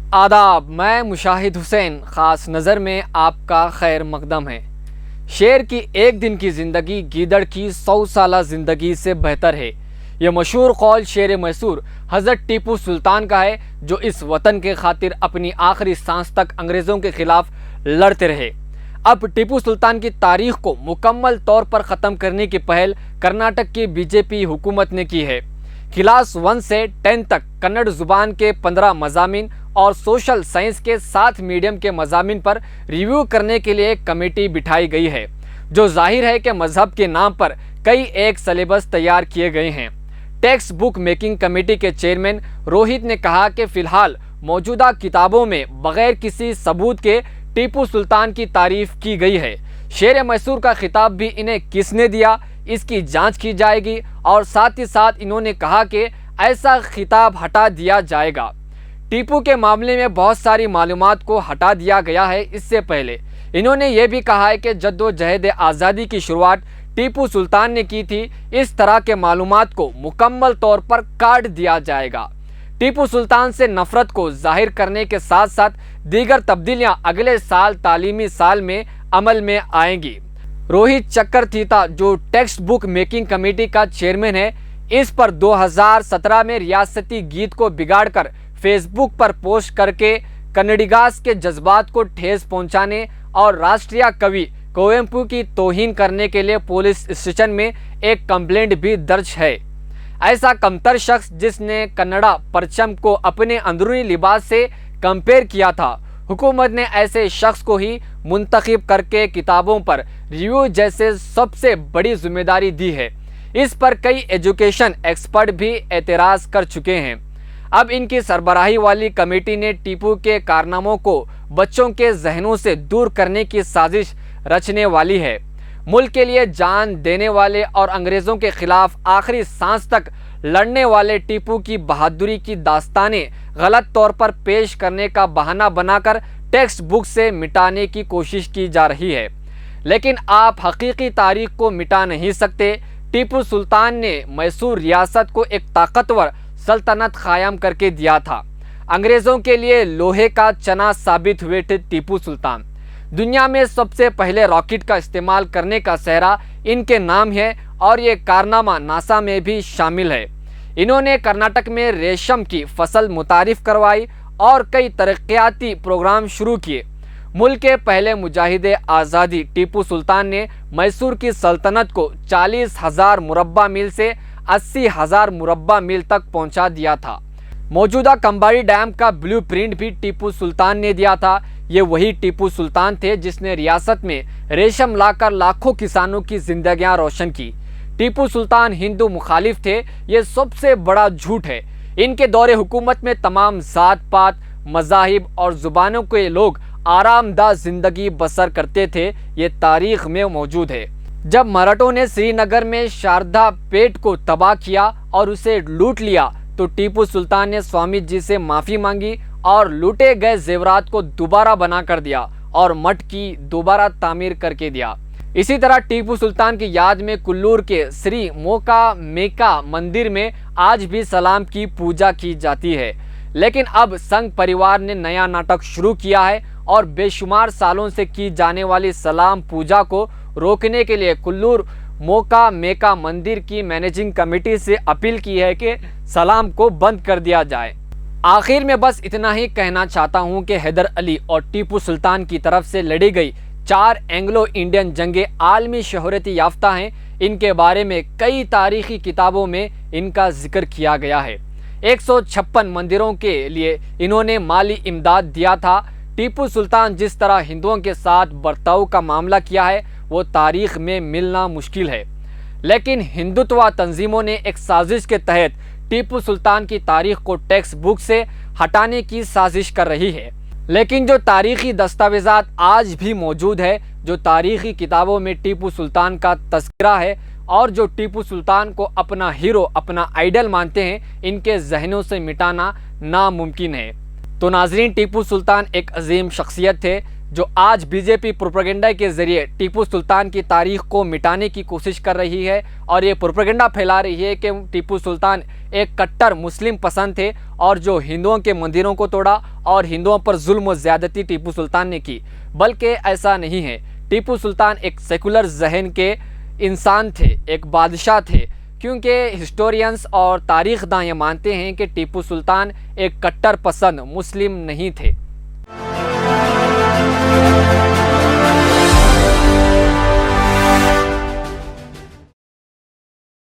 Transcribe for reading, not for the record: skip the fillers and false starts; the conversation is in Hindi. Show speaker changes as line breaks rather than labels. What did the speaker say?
आदाब, मैं मुशाहिद हुसैन ख़ास नज़र में आपका खैर मकदम है। शेर की एक दिन की ज़िंदगी गीदड़ की 100 साला ज़िंदगी से बेहतर है। यह मशहूर कौल शेर मैसूर हज़रत टीपू सुल्तान का है, जो इस वतन के खातिर अपनी आखिरी सांस तक अंग्रेज़ों के खिलाफ लड़ते रहे। अब टीपू सुल्तान की तारीख को मुकम्मल तौर पर ख़त्म करने की पहल कर्नाटक की बीजेपी हुकूमत ने की है। क्लास 1 से 10 तक कन्नड़ ज़ुबान के 15 मज़ामीन और सोशल साइंस के 7 मीडियम के मज़ामीन पर रिव्यू करने के लिए एक कमेटी बिठाई गई है, जो जाहिर है कि मज़हब के नाम पर कई एक सिलेबस तैयार किए गए हैं। टेक्स्ट बुक मेकिंग कमेटी के चेयरमैन रोहित ने कहा कि फ़िलहाल मौजूदा किताबों में बग़ैर किसी सबूत के टीपू सुल्तान की तारीफ़ की गई है। शेर मैसूर का खिताब भी इन्हें किसने दिया, इसकी जांच की जाएगी और साथ ही साथ इन्होंने कहा कि ऐसा खिताब हटा दिया जाएगा। टीपू के मामले में बहुत सारी मालूमात को हटा दिया गया है। इससे पहले इन्होंने ये भी कहा है कि जद्दोजहद आज़ादी की शुरुआत टीपू सुल्तान ने की थी। इस तरह के मालूमात को मुकम्मल तौर पर काट दिया जाएगा। टीपू सुल्तान से नफरत को जाहिर करने के साथ साथ दीगर तब्दीलियां अगले साल तालीमी साल में अमल में आएंगी। रोहित चक्रतीता, जो टेक्स्ट बुक मेकिंग कमेटी का चेयरमैन है, इस पर 2017 में रियासती गीत को बिगाड़कर फेसबुक पर पोस्ट करके कन्नडिगास के जज्बात को ठेस पहुंचाने और राष्ट्रीय कवि कुवेंपु की तौहीन करने के लिए पुलिस स्टेशन में एक कंप्लेंट भी दर्ज है। ऐसा कमतर शख्स जिसने कन्नड़ा परचम को अपने अंदरूनी लिबास से कंपेयर किया था, हुकूमत ने ऐसे शख्स को ही मुंतखब करके किताबों पर रिव्यू जैसे सबसे बड़ी जिम्मेदारी दी है। इस पर कई एजुकेशन एक्सपर्ट भी एतराज़ कर चुके हैं। अब इनकी सरबराही वाली कमेटी ने टीपू के कारनामों को बच्चों के जहनों से दूर करने की साजिश रचने वाली है। मुल्क के लिए जान देने वाले और अंग्रेज़ों के खिलाफ आखिरी सांस तक लड़ने वाले टीपू की बहादुरी की दास्तानें गलत तौर पर पेश करने का बहाना बनाकर टेक्स्ट बुक से मिटाने की कोशिश की जा रही है। लेकिन आप हकीकी तारीख को मिटा नहीं सकते। टीपू सुल्तान ने मैसूर रियासत को एक ताकतवर सल्तनत कायम करके दिया था। अंग्रेज़ों के लिए लोहे का चना साबित हुए थे टीपू सुल्तान। दुनिया में सबसे पहले रॉकेट का इस्तेमाल करने का सेहरा इनके नाम है और ये कारनामा नासा में भी शामिल है। इन्होंने कर्नाटक में रेशम की फसल मुतारिफ करवाई और कई तरक्याती प्रोग्राम शुरू किए। मुल्क के पहले मुजाहिदे आज़ादी टीपू सुल्तान ने मैसूर की सल्तनत को 40,000 मुरब्बा मील से 80,000 मुरब्बा मील तक पहुंचा दिया था। मौजूदा कंबाड़ी डैम का ब्लूप्रिंट भी टीपू सुल्तान ने दिया था। ये वही टीपू सुल्तान थे जिसने रियासत में रेशम लाकर लाखों किसानों की जिंदगियां रोशन की। टीपू सुल्तान हिंदू मुखालिफ थे, ये सबसे बड़ा झूठ है। इनके दौरे हुकूमत में तमाम जात पात, मज़ाहिब और ज़ुबानों के लोग आरामदा जिंदगी बसर करते थे। ये तारीख में मौजूद है। जब मराठों ने श्रीनगर में शारदा पेट को तबाह किया और उसे लूट लिया, तो टीपू सुल्तान ने स्वामी जी से माफ़ी मांगी और लूटे गए जेवरात को दोबारा बना कर दिया और मठ की दोबारा तामीर करके दिया। इसी तरह टीपू सुल्तान की याद में कुल्लूर के श्री मोका मेका मंदिर में आज भी सलाम की पूजा की जाती है। लेकिन अब संघ परिवार ने नया नाटक शुरू किया है और बेशुमार सालों से की जाने वाली सलाम पूजा को रोकने के लिए कुल्लूर मोका मेका मंदिर की मैनेजिंग कमेटी से अपील की है कि सलाम को बंद कर दिया जाए। आखिर में बस इतना ही कहना चाहता हूं कि हैदर अली और टीपू सुल्तान की तरफ से लड़ी गई 4 एंग्लो इंडियन जंगें आलमी शोहरत याफ्ता हैं। इनके बारे में कई तारीखी किताबों में इनका जिक्र किया गया है। 156 मंदिरों के लिए इन्होंने माली इमदाद दिया था। टीपू सुल्तान जिस तरह हिंदुओं के साथ बर्ताव का मामला किया है, वो तारीख में मिलना मुश्किल है। लेकिन हिंदुत्व तंजीमों ने एक साजिश के तहत टीपू सुल्तान की तारीख को टेक्स्ट बुक से हटाने की साजिश कर रही है। लेकिन जो तारीखी दस्तावेजात आज भी मौजूद है, जो तारीखी किताबों में टीपू सुल्तान का तस्करा है और जो टीपू सुल्तान को अपना हीरो, अपना आइडल मानते हैं, इनके जहनों से मिटाना नामुमकिन है। तो नाजरीन, टीपू सुल्तान एक अजीम शख्सियत थे जो आज बीजेपी प्रोपेगेंडा के जरिए टीपू सुल्तान की तारीख को मिटाने की कोशिश कर रही है और ये प्रोपेगेंडा फैला रही है कि टीपू सुल्तान एक कट्टर मुस्लिम पसंद थे और जो हिंदुओं के मंदिरों को तोड़ा और हिंदुओं पर जुल्म और ज़्यादती टीपू सुल्तान ने की। बल्कि ऐसा नहीं है। टीपू सुल्तान एक सेकुलर जहन के इंसान थे, एक बादशाह थे, क्योंकि हिस्टोरियंस और तारीखदां ये मानते हैं कि टीपू सुल्तान एक कट्टर पसंद मुस्लिम नहीं थे।